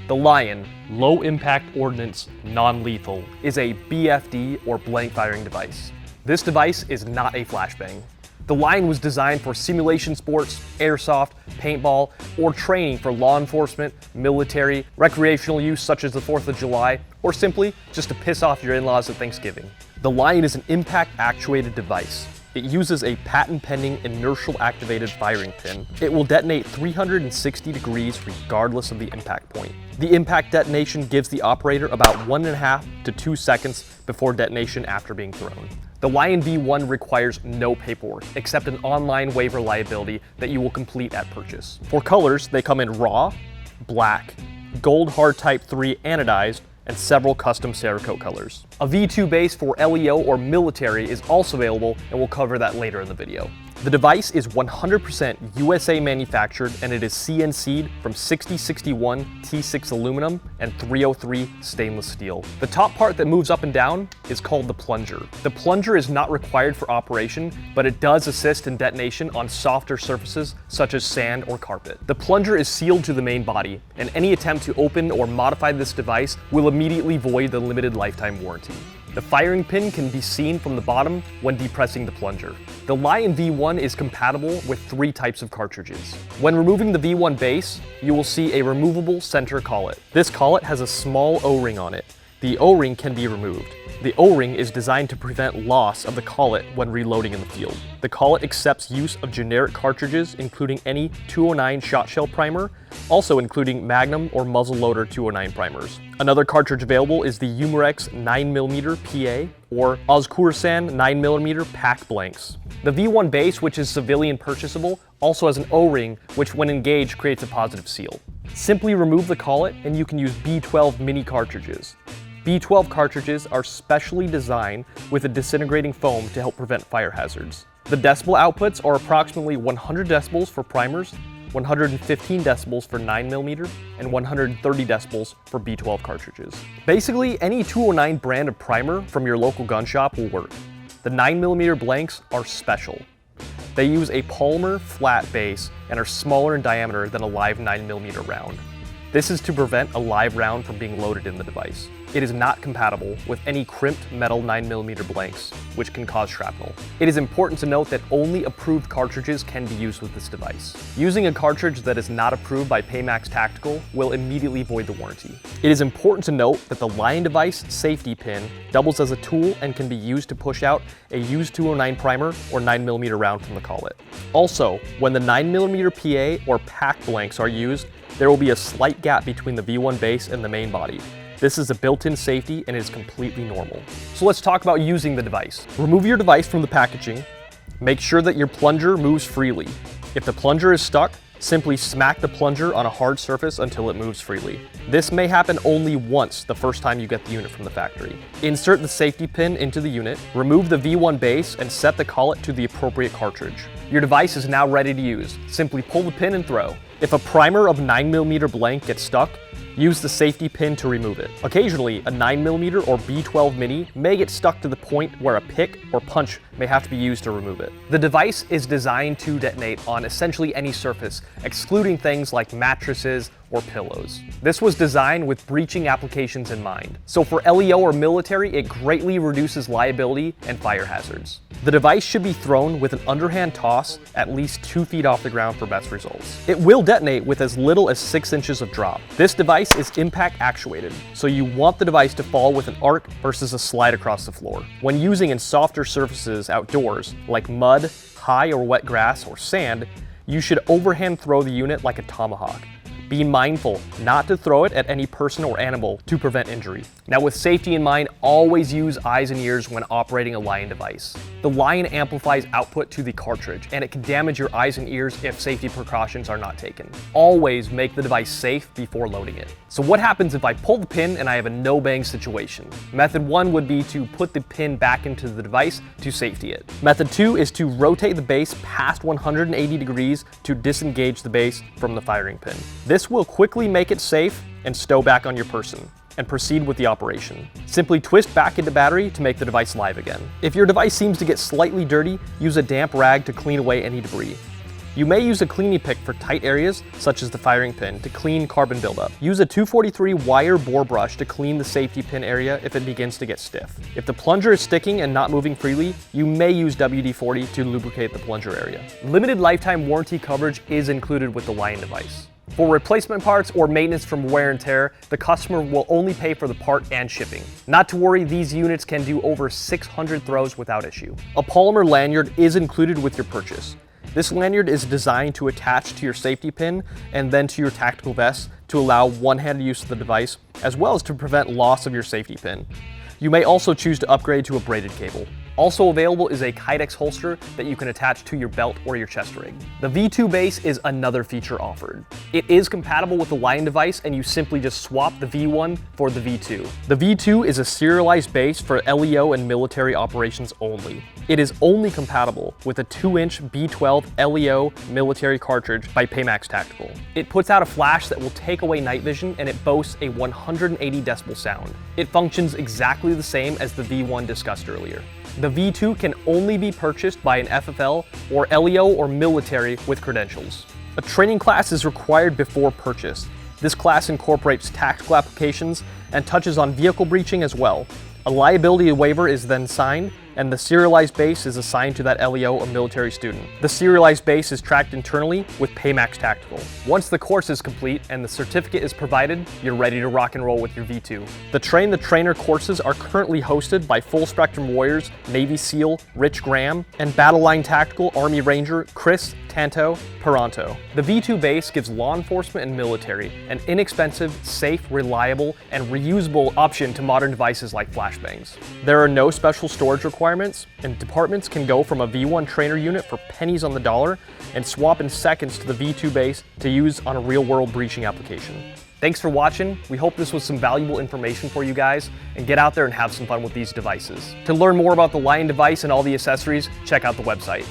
The L.I.O.N, Low Impact Ordnance Non-Lethal, is a BFD or blank firing device. This device is not a flashbang. The L.I.O.N was designed for simulation sports, airsoft, paintball, or training for law enforcement, military, recreational use such as the 4th of July, or simply just to piss off your in-laws at Thanksgiving. The L.I.O.N is an impact-actuated device. It uses a patent-pending inertial activated firing pin. It will detonate 360 degrees regardless of the impact point. The impact detonation gives the operator about 1.5 to 2 seconds before detonation after being thrown. The L.I.O.N V1 requires no paperwork, except an online waiver liability that you will complete at purchase. For colors, they come in raw, black, gold hard type 3 anodized, and several custom Cerakote colors. A V2 base for LEO or military is also available, and we'll cover that later in the video. The device is 100% USA manufactured, and it is CNC'd from 6061 T6 aluminum and 303 stainless steel. The top part that moves up and down is called the plunger. The plunger is not required for operation, but it does assist in detonation on softer surfaces such as sand or carpet. The plunger is sealed to the main body, and any attempt to open or modify this device will immediately void the limited lifetime warranty. The firing pin can be seen from the bottom when depressing the plunger. The L.I.O.N V1 is compatible with 3 types of cartridges. When removing the V1 base, you will see a removable center collet. This collet has a small O-ring on it. The O-ring can be removed. The O-ring is designed to prevent loss of the collet when reloading in the field. The collet accepts use of generic cartridges, including any 209 shot shell primer, also including Magnum or muzzleloader 209 primers. Another cartridge available is the Umarex 9mm PA or Ozkursan 9mm pack blanks. The V1 base, which is civilian purchasable, also has an O-ring, which when engaged creates a positive seal. Simply remove the collet and you can use B12 mini cartridges. B12 cartridges are specially designed with a disintegrating foam to help prevent fire hazards. The decibel outputs are approximately 100 decibels for primers, 115 decibels for 9mm, and 130 decibels for B12 cartridges. Basically, any 209 brand of primer from your local gun shop will work. The 9mm blanks are special. They use a polymer flat base and are smaller in diameter than a live 9mm round. This is to prevent a live round from being loaded in the device. It is not compatible with any crimped metal 9mm blanks, which can cause shrapnel. It is important to note that only approved cartridges can be used with this device. Using a cartridge that is not approved by Pamax Tactical will immediately void the warranty. It is important to note that the L.I.O.N device safety pin doubles as a tool and can be used to push out a used 209 primer or 9mm round from the collet. Also, when the 9mm PA or pack blanks are used, there will be a slight gap between the V1 base and the main body. This is a built-in safety and is completely normal. So let's talk about using the device. Remove your device from the packaging. Make sure that your plunger moves freely. If the plunger is stuck, simply smack the plunger on a hard surface until it moves freely. This may happen only once the first time you get the unit from the factory. Insert the safety pin into the unit, remove the V1 base, and set the collet to the appropriate cartridge. Your device is now ready to use. Simply pull the pin and throw. If a primer of 9mm blank gets stuck, use the safety pin to remove it. Occasionally, a 9mm or B12 mini may get stuck to the point where a pick or punch may have to be used to remove it. The device is designed to detonate on essentially any surface, excluding things like mattresses or pillows. This was designed with breaching applications in mind. So for LEO or military, it greatly reduces liability and fire hazards. The device should be thrown with an underhand toss at least 2 feet off the ground for best results. It will detonate with as little as 6 inches of drop. This device is impact actuated, so you want the device to fall with an arc versus a slide across the floor. When using in softer surfaces outdoors, like mud, high or wet grass, or sand, you should overhand throw the unit like a tomahawk. Be mindful not to throw it at any person or animal to prevent injury. Now, with safety in mind, always use eyes and ears when operating a L.I.O.N device. The L.I.O.N amplifies output to the cartridge, and it can damage your eyes and ears if safety precautions are not taken. Always make the device safe before loading it. So what happens if I pull the pin and I have a no-bang situation? Method 1 would be to put the pin back into the device to safety it. Method 2 is to rotate the base past 180 degrees to disengage the base from the firing pin. This will quickly make it safe and stow back on your person, and proceed with the operation. Simply twist back into battery to make the device live again. If your device seems to get slightly dirty, use a damp rag to clean away any debris. You may use a cleaning pick for tight areas, such as the firing pin, to clean carbon buildup. Use a 243 wire bore brush to clean the safety pin area if it begins to get stiff. If the plunger is sticking and not moving freely, you may use WD-40 to lubricate the plunger area. Limited lifetime warranty coverage is included with the L.I.O.N device. For replacement parts or maintenance from wear and tear, the customer will only pay for the part and shipping. Not to worry, these units can do over 600 throws without issue. A polymer lanyard is included with your purchase. This lanyard is designed to attach to your safety pin and then to your tactical vest to allow one-handed use of the device, as well as to prevent loss of your safety pin. You may also choose to upgrade to a braided cable. Also available is a Kydex holster that you can attach to your belt or your chest rig. The V2 base is another feature offered. It is compatible with the L.I.O.N device, and you simply just swap the V1 for the V2. The V2 is a serialized base for L.I.O. and military operations only. It is only compatible with a 2-inch B12 L.I.O. military cartridge by Pamax Tactical. It puts out a flash that will take away night vision, and it boasts a 180 decibel sound. It functions exactly the same as the V1 discussed earlier. The V2 can only be purchased by an FFL or L.I.O. or military with credentials. A training class is required before purchase. This class incorporates tactical applications and touches on vehicle breaching as well. A liability waiver is then signed, and the serialized base is assigned to that L.I.O. or military student. The serialized base is tracked internally with Pamax Tactical. Once the course is complete and the certificate is provided, you're ready to rock and roll with your V2. The Train the Trainer courses are currently hosted by Full Spectrum Warriors, Navy SEAL, Rich Graham, and Battle Line Tactical Army Ranger, Chris Tanto Peranto. The V2 base gives law enforcement and military an inexpensive, safe, reliable, and reusable option to modern devices like flashbangs. There are no special storage requirements, and departments can go from a V1 trainer unit for pennies on the dollar and swap in seconds to the V2 base to use on a real-world breaching application. Thanks for watching. We hope this was some valuable information for you guys, and get out there and have some fun with these devices. To learn more about the L.I.O.N device and all the accessories, check out the website.